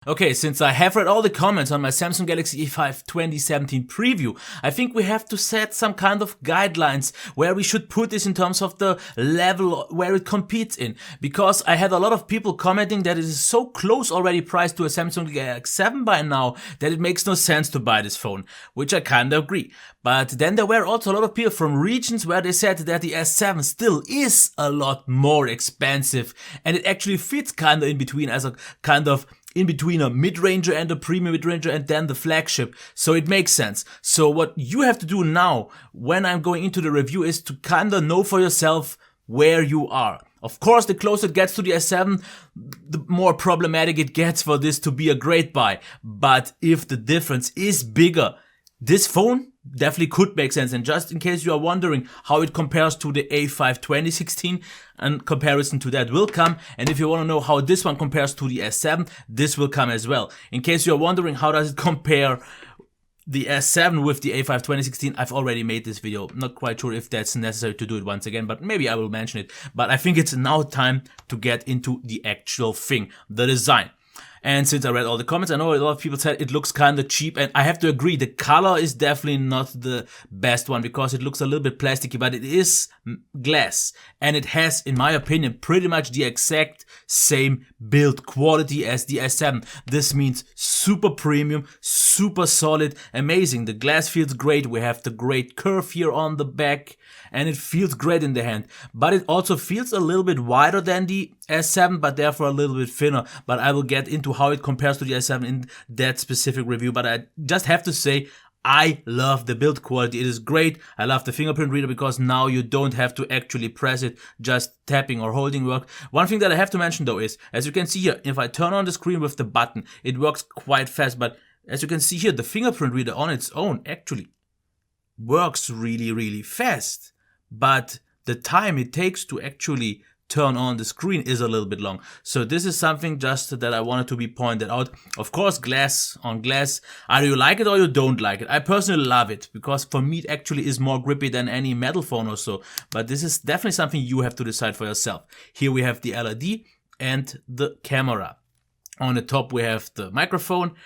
Okay, since I have read all the comments on my Samsung Galaxy E5 2017 preview, I think we have to set some kind of guidelines where we should put this in terms of the level where it competes in. Because I had a lot of people commenting that it is so close already priced to a Samsung Galaxy 7 by now that it makes no sense to buy this phone, which I kinda agree. But then there were also a lot of people from regions where they said that the S7 still is a lot more expensive and it actually fits kinda in between as a kind of in between a mid-ranger and a premium mid-ranger and then the flagship. So it makes sense. So what you have to do now when I'm going into the review is to kinda know for yourself where you are. Of course, the closer it gets to the S7, the more problematic it gets for this to be a great buy. But if the difference is bigger, this phone definitely could make sense. And just in case you are wondering how it compares to the A5 2016, and comparison to that will come. And if you want to know how this one compares to the S7, this will come as well. In case you are wondering how does it compare the S7 with the A5 2016, I've already made this video. Not quite sure if that's necessary to do it once again, but maybe I will mention it. But I think it's now time to get into the actual thing, the design. And since I read all the comments, I know a lot of people said it looks kind of cheap, and I have to agree, the color is definitely not the best one because it looks a little bit plasticky, but it is glass, and it has, in my opinion, pretty much the exact same build quality as the S7. This means super premium, super solid, amazing. The glass feels great, we have the great curve here on the back, and it feels great in the hand, but it also feels a little bit wider than the S7, but therefore a little bit thinner. But I will get into how it compares to the S7 in that specific review. But I just have to say, I love the build quality. It is great. I love the fingerprint reader because now you don't have to actually press it, just tapping or holding work. One thing that I have to mention though is, as you can see here, if I turn on the screen with the button, it works quite fast. But as you can see here, the fingerprint reader on its own actually works really, really fast. But the time it takes to actually turn on the screen is a little bit long. So this is something just that I wanted to be pointed out. Of course, glass on glass. Either you like it or you don't like it. I personally love it because for me it actually is more grippy than any metal phone or so. But this is definitely something you have to decide for yourself. Here we have the LED and the camera. On the top we have the microphone.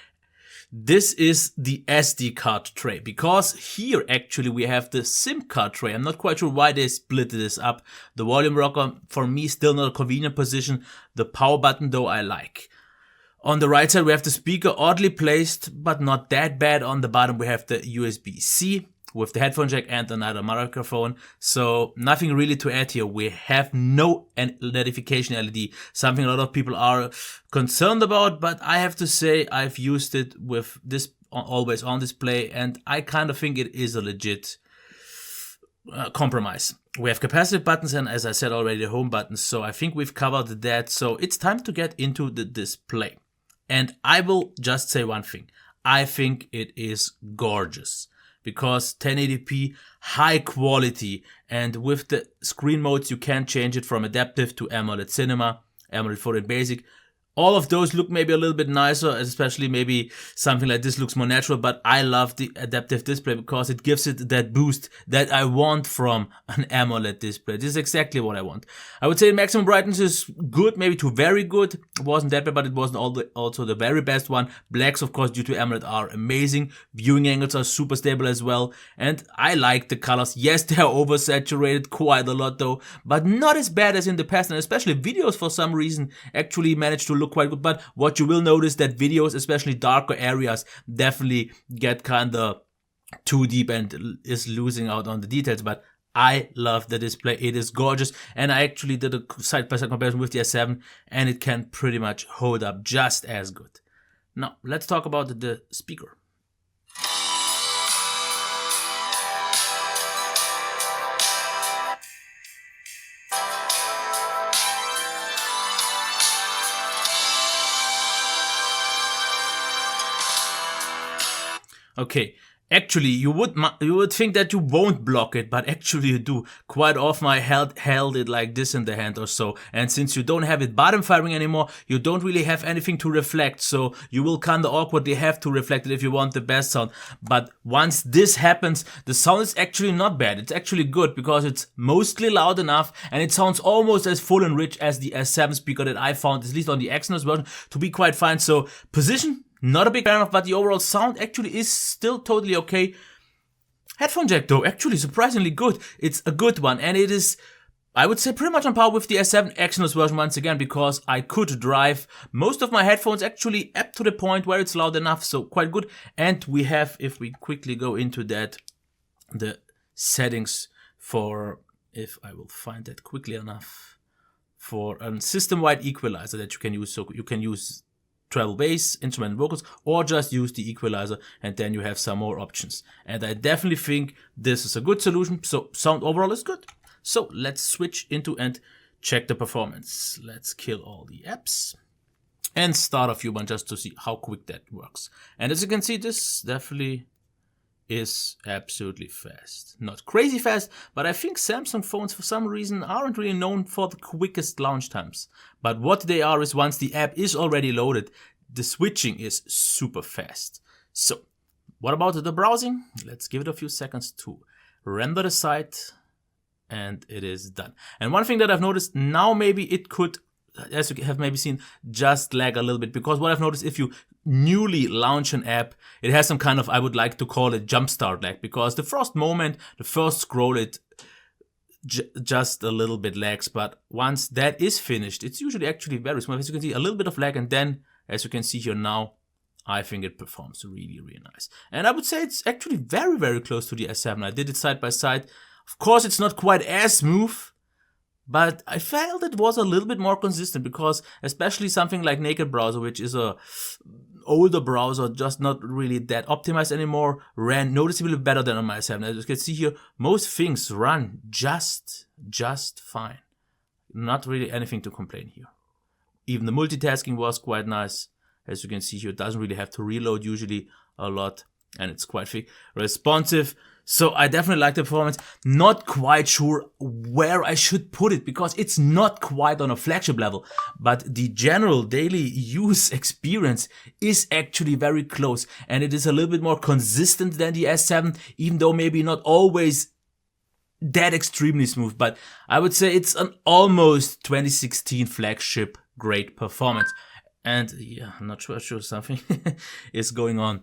This is the SD card tray, because here actually we have the SIM card tray. I'm not quite sure why they split this up. The volume rocker, for me, still not a convenient position. The power button though I like. On the right side we have the speaker, oddly placed, but not that bad. On the bottom we have the USB-C with the headphone jack and another microphone. So nothing really to add here. We have no notification LED, something a lot of people are concerned about, but I have to say I've used it with this always on display and I kind of think it is a legit compromise. We have capacitive buttons and, as I said already, the home buttons, so I think we've covered that. So it's time to get into the display. And I will just say one thing. I think it is gorgeous. Because 1080p, high quality, and with the screen modes you can change it from adaptive to AMOLED Cinema, AMOLED 4K Basic. All of those look maybe a little bit nicer, especially maybe something like this looks more natural, but I love the adaptive display because it gives it that boost that I want from an AMOLED display. This is exactly what I want. I would say maximum brightness is good, maybe to very good. It wasn't that bad, but it wasn't also the very best one. Blacks, of course, due to AMOLED are amazing. Viewing angles are super stable as well. And I like the colors. Yes, they are oversaturated quite a lot though, but not as bad as in the past. And especially videos for some reason actually managed to look quite good. But what you will notice that videos, especially darker areas, definitely get kinda too deep and is losing out on the details. But I love the display. It is gorgeous, and I actually did a side-by-side comparison with the S7 and it can pretty much hold up just as good. Now let's talk about the speaker. Okay, Actually, you would think that you won't block it, but actually you do. Quite often I held it like this in the hand or so, and since you don't have it bottom firing anymore, you don't really have anything to reflect, so you will kinda awkwardly have to reflect it if you want the best sound. But once this happens, the sound is actually not bad. It's actually good because it's mostly loud enough, and it sounds almost as full and rich as the S7 speaker that I found, at least on the Exynos version, to be quite fine. So position, not a big fan of, but the overall sound actually is still totally okay. Headphone jack though, actually surprisingly good. It's a good one, and it is, I would say, pretty much on par with the S7 Exynos version once again, because I could drive most of my headphones actually up to the point where it's loud enough, so quite good. And we have, if we quickly go into that, the settings for, if I will find that quickly enough, for a system-wide equalizer that you can use. So you can use treble bass, instrumental vocals, or just use the equalizer, and then you have some more options. And I definitely think this is a good solution, so sound overall is good. So let's switch into and check the performance. Let's kill all the apps and start a few one just to see how quick that works. And as you can see, this definitely is absolutely fast. Not crazy fast, but I think Samsung phones for some reason aren't really known for the quickest launch times. But what they are is, once the app is already loaded, the switching is super fast. So what about the browsing? Let's give it a few seconds to render the site, and it is done. And one thing that I've noticed now, maybe it could, as you have maybe seen, just lag a little bit, because what I've noticed, if you newly launch an app, it has some kind of, I would like to call it jumpstart lag, because the first moment, the first scroll, it just a little bit lags, but once that is finished, it's usually actually very smooth. As you can see, a little bit of lag, and then, as you can see here now, I think it performs really, really nice. And I would say it's actually very, very close to the S7. I did it side by side. Of course, it's not quite as smooth, but I felt it was a little bit more consistent, because especially something like Naked Browser, which is a older browser, just not really that optimized anymore, ran noticeably better than on my S7. As you can see here, most things run just fine. Not really anything to complain here. Even the multitasking was quite nice. As you can see here, it doesn't really have to reload usually a lot, and it's quite responsive. So I definitely like the performance. Not quite sure where I should put it, because it's not quite on a flagship level, but the general daily use experience is actually very close, and it is a little bit more consistent than the S7, even though maybe not always that extremely smooth. But I would say it's an almost 2016 flagship grade performance. And yeah, I'm not sure something is going on.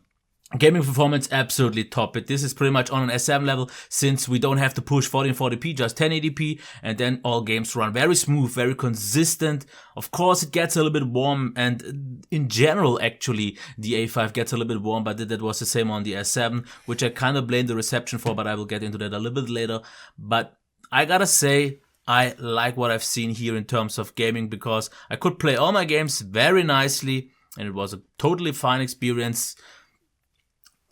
Gaming performance, absolutely top it. This is pretty much on an S7 level, since we don't have to push 1440p, just 1080p, and then all games run very smooth, very consistent. Of course, it gets a little bit warm, and in general, actually, the A5 gets a little bit warm, but that was the same on the S7, which I kind of blame the reception for, but I will get into that a little bit later. But I gotta say, I like what I've seen here in terms of gaming, because I could play all my games very nicely, and it was a totally fine experience.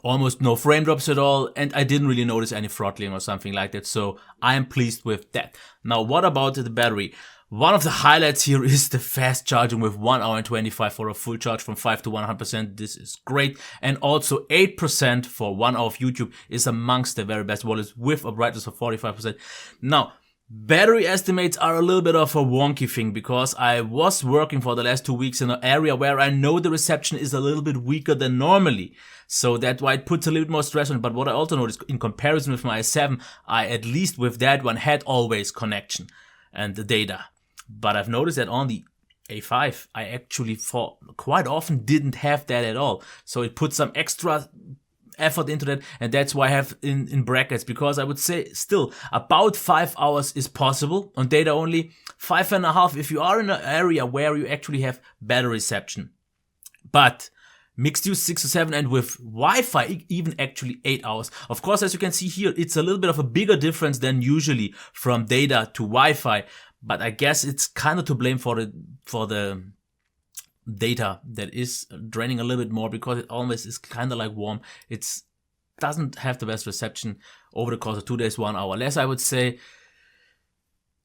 Almost no frame drops at all, and I didn't really notice any throttling or something like that, so I am pleased with that. Now, what about the battery? One of the highlights here is the fast charging with 1 hour and 25 for a full charge from 5 to 100%. This is great. And also 8% for 1 hour of YouTube is amongst the very best wallets, with a brightness of 45%. Now, battery estimates are a little bit of a wonky thing, because I was working for the last 2 weeks in an area where I know the reception is a little bit weaker than normally. So that's why it puts a little bit more stress on it. But what I also noticed, in comparison with my S7, I, at least with that one, had always connection and the data. But I've noticed that on the A5, I actually for quite often didn't have that at all. So it put some extra effort into that, and that's why I have in brackets, because I would say still about 5 hours is possible on data only, 5.5 if you are in an area where you actually have better reception. But mixed use 6 to 7, and with Wi-Fi even actually 8 hours. Of course, as you can see here, it's a little bit of a bigger difference than usually from data to Wi-Fi, but I guess it's kind of to blame for the data that is draining a little bit more, because it always is kind of like warm. It doesn't have the best reception over the course of 2 days, 1 hour less, I would say.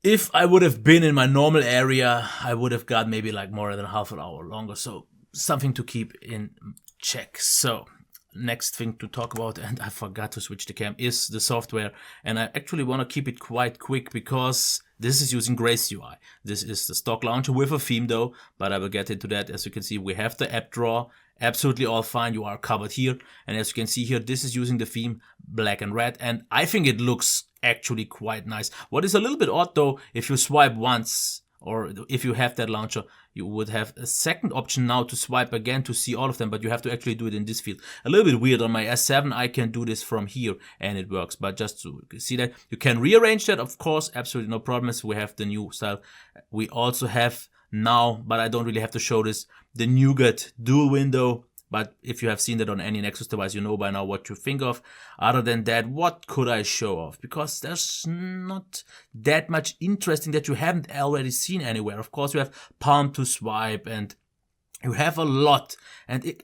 If I would have been in my normal area, I would have got maybe like more than half an hour longer. So something to keep in check. So next thing to talk about, and I forgot to switch the cam, is the software. And I actually want to keep it quite quick because this is using Grace UI. This is the stock launcher with a theme though, but I will get into that. As you can see, we have the app drawer, absolutely all fine. You are covered here. And as you can see here, this is using the theme black and red. And I think it looks actually quite nice. What is a little bit odd though, if you swipe once, or if you have that launcher, you would have a second option now to swipe again to see all of them, but you have to actually do it in this field. A little bit weird. On my S7, I can do this from here and it works, but just to see that, you can rearrange that, of course, absolutely no problems. We have the new style. We also have now, but I don't really have to show this, the Nougat dual window. But if you have seen that on any Nexus device, you know by now what you think of. Other than that, what could I show off? Because there's not that much interesting that you haven't already seen anywhere. Of course, you have palm to swipe and you have a lot. And it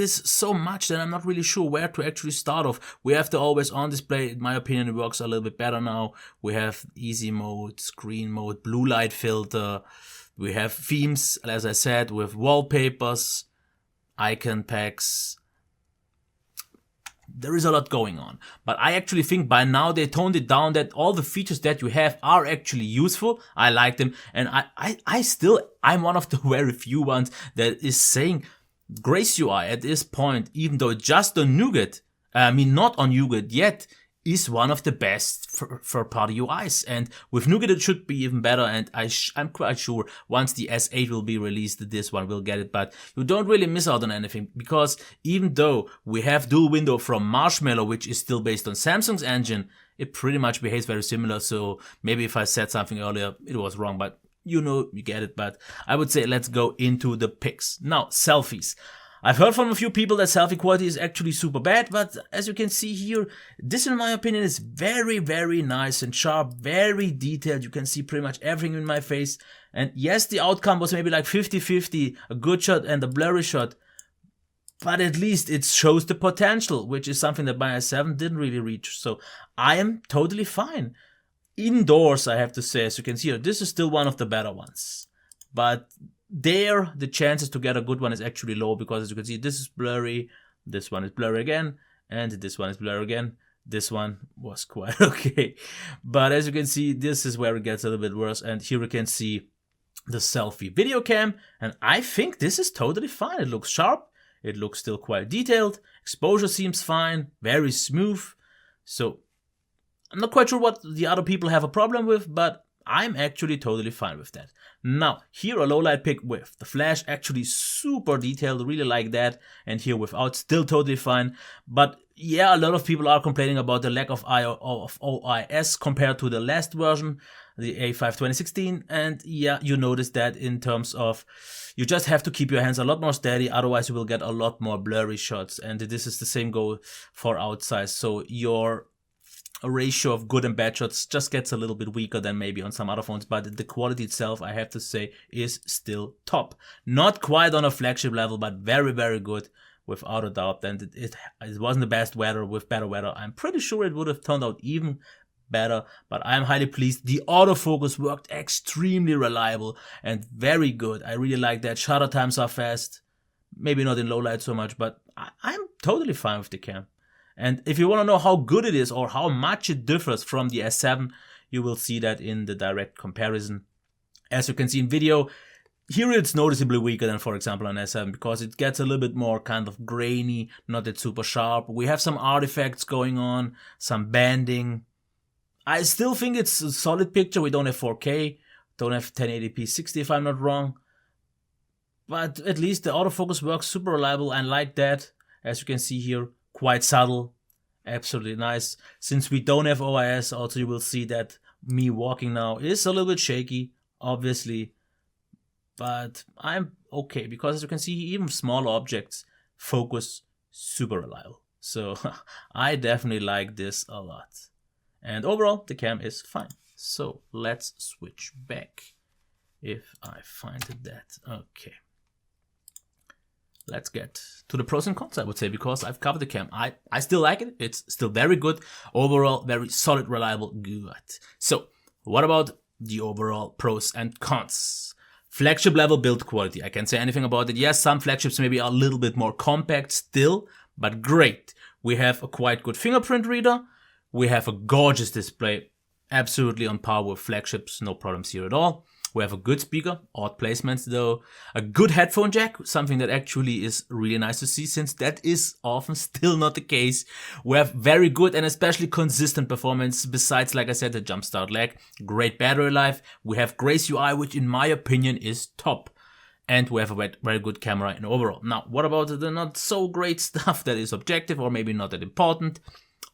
is so much that I'm not really sure where to actually start off. We have the always on display. In my opinion, it works a little bit better now. We have easy mode, screen mode, blue light filter. We have themes, as I said, with wallpapers, icon packs. There is a lot going on, but I actually think by now they toned it down, that all the features that you have are actually useful. I like them, and I'm one of the very few ones that is saying Grace UI at this point, even though it's just on Nougat, not on Nougat yet, is one of the best third-party UIs, and with Nougat it should be even better, and I'm quite sure once the S8 will be released, this one will get it. But you don't really miss out on anything, because even though we have dual window from Marshmallow, which is still based on Samsung's engine, it pretty much behaves very similar. So maybe if I said something earlier, it was wrong, but you know, you get it. But I would say let's go into the pics. Now, selfies. I've heard from a few people that selfie quality is actually super bad, but as you can see here, this in my opinion is very, very nice and sharp, very detailed. You can see pretty much everything in my face. And yes, the outcome was maybe like 50-50, a good shot and a blurry shot, but at least it shows the potential, which is something that my S7 didn't really reach. So I am totally fine. Indoors, I have to say, as you can see here, this is still one of the better ones. But there, the chances to get a good one is actually low, because as you can see, this is blurry, this one is blurry again, and this one is blurry again. This one was quite okay. But as you can see, this is where it gets a little bit worse. And here we can see the selfie video cam, and I think this is totally fine. It looks sharp, it looks still quite detailed, exposure seems fine, very smooth. So I'm not quite sure what the other people have a problem with, but I'm actually totally fine with that. Now, here a low light pic with the flash, actually super detailed, really like that. And here without, still totally fine. But yeah, a lot of people are complaining about the lack of OIS compared to the last version, the A5 2016. And yeah, you notice that in terms of, you just have to keep your hands a lot more steady, otherwise you will get a lot more blurry shots. And this is the same goal for outside. So your ratio of good and bad shots just gets a little bit weaker than maybe on some other phones, but the quality itself, I have to say, is still top. Not quite on a flagship level, but very, very good without a doubt. And it wasn't the best weather. With better weather, I'm pretty sure it would have turned out even better, but I'm highly pleased. The autofocus worked extremely reliable and very good. I really like that. Shutter times are fast, maybe not in low light so much, but I'm totally fine with the cam. And if you want to know how good it is or how much it differs from the S7, you will see that in the direct comparison. As you can see in video, here it's noticeably weaker than, for example, on S7, because it gets a little bit more kind of grainy, not that super sharp. We have some artifacts going on, some banding. I still think it's a solid picture. We don't have 4K, don't have 1080p 60 if I'm not wrong. But at least the autofocus works super reliable, and like that, as you can see here, quite subtle, absolutely nice. Since we don't have OIS, also you will see that me walking now is a little bit shaky, obviously, but I'm okay, because as you can see, even small objects focus super reliable. So I definitely like this a lot. And overall, the cam is fine. So let's switch back if I find that. Okay. Let's get to the pros and cons, I would say, because I've covered the cam. I still like it. It's still very good. Overall, very solid, reliable, good. So, what about the overall pros and cons? Flagship level build quality. I can't say anything about it. Yes, some flagships maybe are a little bit more compact still, but great. We have a quite good fingerprint reader. We have a gorgeous display, absolutely on par with flagships, no problems here at all. We have a good speaker, odd placements though. A good headphone jack, something that actually is really nice to see since that is often still not the case. We have very good and especially consistent performance besides, like I said, the jump start lag. Great battery life. We have Grace UI, which in my opinion is top. And we have a very good camera in overall. Now, what about the not so great stuff that is objective or maybe not that important?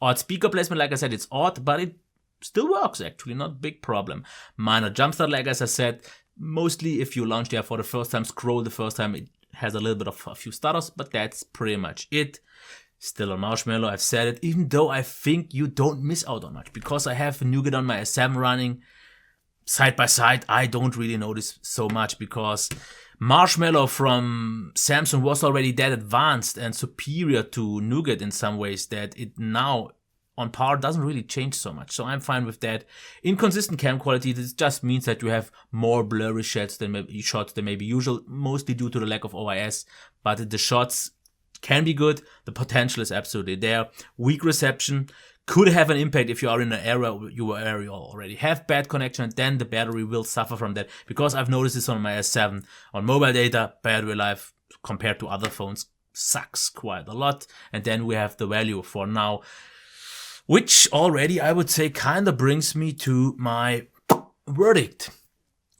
Odd speaker placement, like I said, it's odd, but it still works actually, not a big problem. Minor jump start lag, as I said, mostly if you launch there for the first time, scroll the first time, it has a little bit of a few stutters, but that's pretty much it. Still a marshmallow, I've said it, even though I think you don't miss out on much, because I have Nougat on my S7 running side by side. I don't really notice so much because Marshmallow from Samsung was already that advanced and superior to Nougat in some ways that it now on par doesn't really change so much. So I'm fine with that. Inconsistent cam quality, this just means that you have more blurry shots than maybe usual, mostly due to the lack of OIS, but the shots can be good. The potential is absolutely there. Weak reception could have an impact if you are in an area where you already have bad connection, then the battery will suffer from that, because I've noticed this on my S7. On mobile data, battery life compared to other phones sucks quite a lot. And then we have the value for now, which already I would say kind of brings me to my verdict.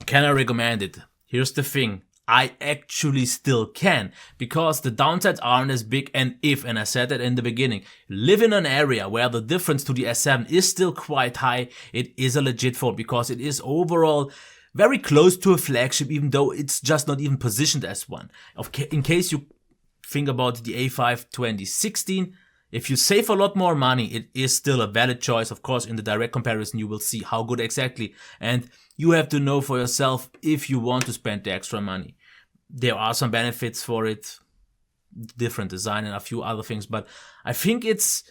Can I recommend it? Here's the thing. I actually still can, because the downsides aren't as big, and I said that in the beginning, live in an area where the difference to the S7 is still quite high, it is a legit phone, because it is overall very close to a flagship, even though it's just not even positioned as one. In case you think about the A5 2016, if you save a lot more money, it is still a valid choice. Of course, in the direct comparison, you will see how good exactly. And you have to know for yourself if you want to spend the extra money. There are some benefits for it, different design and a few other things. But I think it's,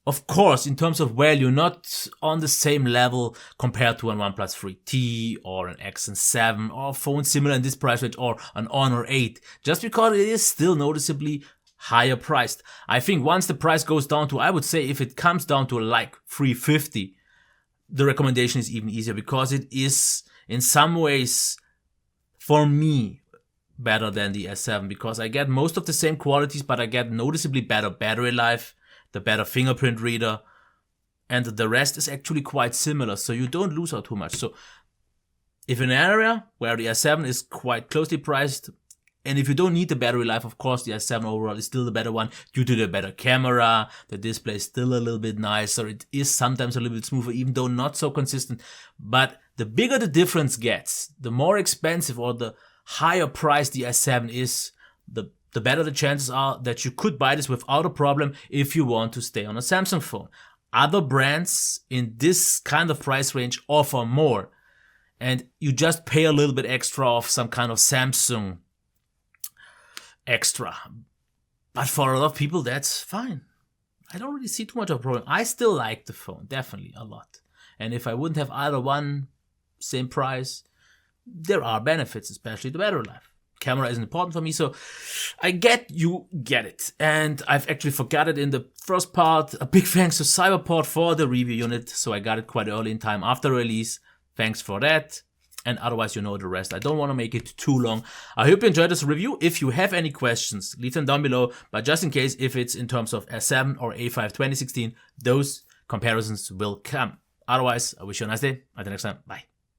of course, in terms of value, not on the same level compared to an OnePlus 3T or an Exynos 7 or a phone similar in this price range or an Honor 8. Just because it is still noticeably higher priced. I think once the price goes down to, I would say if it comes down to like $350, the recommendation is even easier, because it is in some ways for me better than the S7, because I get most of the same qualities, but I get noticeably better battery life, the better fingerprint reader, and the rest is actually quite similar, so you don't lose out too much. So if in an area where the S7 is quite closely priced, and if you don't need the battery life, of course, the S7 overall is still the better one due to the better camera. The display is still a little bit nicer. It is sometimes a little bit smoother, even though not so consistent. But the bigger the difference gets, the more expensive or the higher price the S7 is, the better the chances are that you could buy this without a problem if you want to stay on a Samsung phone. Other brands in this kind of price range offer more, and you just pay a little bit extra of some kind of Samsung extra. But for a lot of people, that's fine. I don't really see too much of a problem. I still like the phone, definitely a lot. And if I wouldn't have either one, same price, there are benefits, especially the battery life. Camera isn't important for me, so I get you get it. And I've actually forgot it in the first part. A big thanks to Cyberport for the review unit, so I got it quite early in time after release. Thanks for that. And otherwise, you know the rest. I don't want to make it too long. I hope you enjoyed this review. If you have any questions, leave them down below. But just in case, if it's in terms of S7 or A5 2016, those comparisons will come. Otherwise, I wish you a nice day. Until next time, bye.